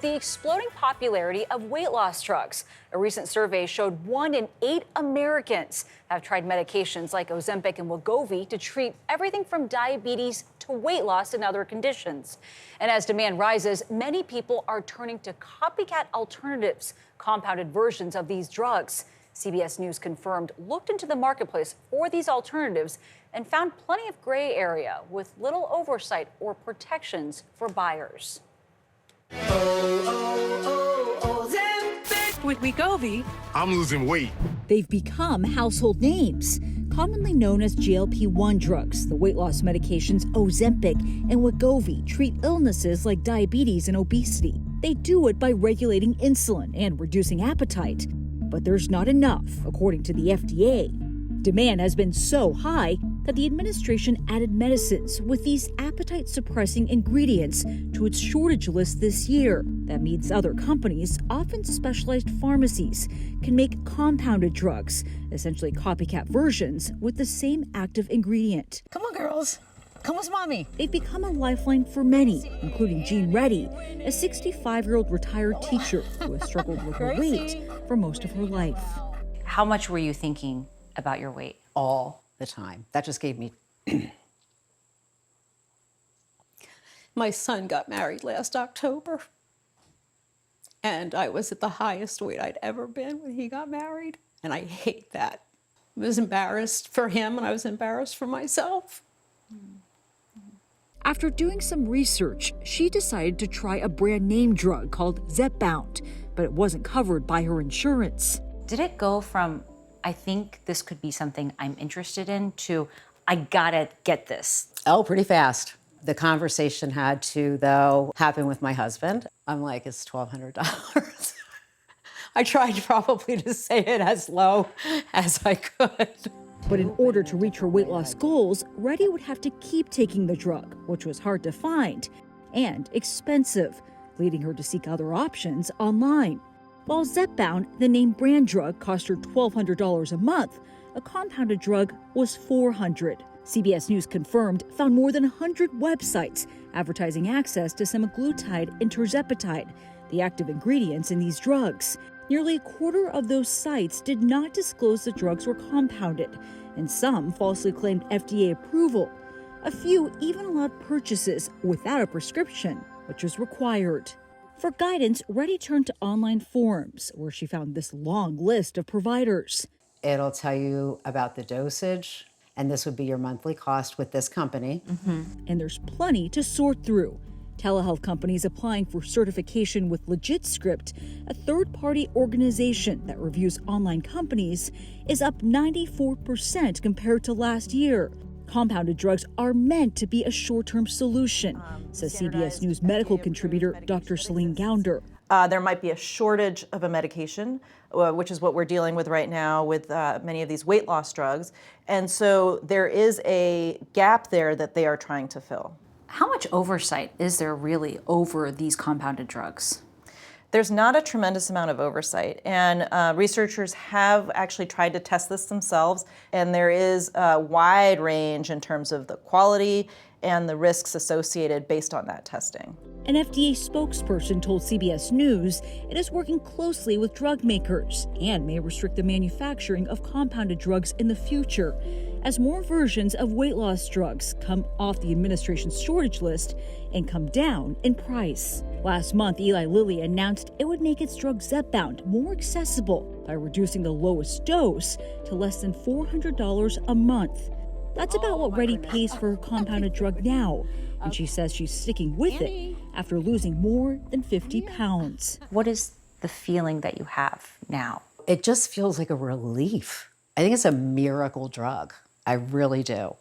The exploding popularity of weight loss drugs. A recent survey showed 1 in 8 Americans have tried medications like Ozempic and Wegovy to treat everything from diabetes to weight loss and other conditions. And as demand rises, many people are turning to copycat alternatives, compounded versions of these drugs. CBS News Confirmed looked into the marketplace for these alternatives and found plenty of gray area with little oversight or protections for buyers. With Wegovy, I'm losing weight. They've become household names, commonly known as GLP-1 drugs. The weight loss medications Ozempic and Wegovy treat illnesses like diabetes and obesity. They do it by regulating insulin and reducing appetite. But there's not enough, according to the FDA. Demand has been so high that the administration added medicines with these appetite-suppressing ingredients to its shortage list this year. That means other companies, often specialized pharmacies, can make compounded drugs, essentially copycat versions with the same active ingredient. come on, girls. Come with mommy. They've become a lifeline for many, including Jean Reddy, a 65-year-old retired teacher who has struggled with her weight for most of her life. How much were you thinking about your weight? All the time. That just gave me... My son got married last October, and I was at the highest weight I'd ever been when he got married, and I hate that. I was embarrassed for him, and I was embarrassed for myself. After doing some research, she decided to try a brand name drug called Zepbound, but it wasn't covered by her insurance. Did it go from, I think this could be something I'm interested in, to, I gotta get this? Oh, pretty fast. The conversation had to, though, happen with my husband. I'm like, it's $1,200. I tried probably to say it as low as I could. But in order to reach her weight loss goals, Reddy would have to keep taking the drug, which was hard to find and expensive, leading her to seek other options online. While Zepbound, the name brand drug, cost her $1,200 a month, a compounded drug was $400. CBS News Confirmed found more than 100 websites advertising access to semaglutide and tirzepatide, the active ingredients in these drugs. Nearly a quarter of those sites did not disclose the drugs were compounded, and some falsely claimed FDA approval. A few even allowed purchases without a prescription, which was required. For guidance, Reddy turned to online forums, where she found this long list of providers. It'll tell you about the dosage, and this would be your monthly cost with this company. And there's plenty to sort through. Telehealth companies applying for certification with LegitScript, a third-party organization that reviews online companies, is up 94% compared to last year. Compounded drugs are meant to be a short-term solution, says CBS News medical contributor Dr. Celine Gounder. There might be a shortage of a medication, which is what we're dealing with right now with many of these weight loss drugs. And so there is a gap there that they are trying to fill. How much oversight is there really over these compounded drugs? There's not a tremendous amount of oversight, and researchers have actually tried to test this themselves, and there is a wide range in terms of the quality and the risks associated based on that testing. An FDA spokesperson told CBS News it is working closely with drug makers and may restrict the manufacturing of compounded drugs in the future as more versions of weight loss drugs come off the administration's shortage list and come down in price. Last month, Eli Lilly announced it would make its drug Zepbound more accessible by reducing the lowest dose to less than $400 a month. That's about what Reddy pays for her compounded drug now, and she says she's sticking with it after losing more than 50 pounds. What is the feeling that you have now? It just feels like a relief. I think it's a miracle drug. I really do.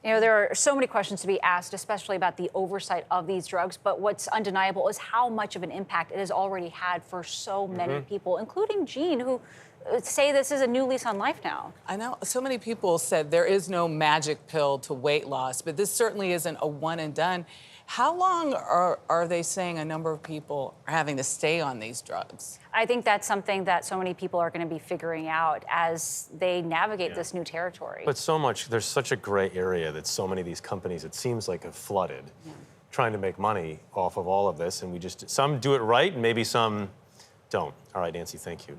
You know, there are so many questions to be asked, especially about the oversight of these drugs. But what's undeniable is how much of an impact it has already had for so many people, including Jean, who say this is a new lease on life now. I know so many people said there is no magic pill to weight loss, but this certainly isn't a one and done. How long are they saying a number of people are having to stay on these drugs? I think that's something that so many people are going to be figuring out as they navigate this new territory. But so much, there's such a gray area that so many of these companies, it seems like, have flooded. trying to make money off of all of this, and some do it right, and maybe some don't. All right, Nancy, thank you.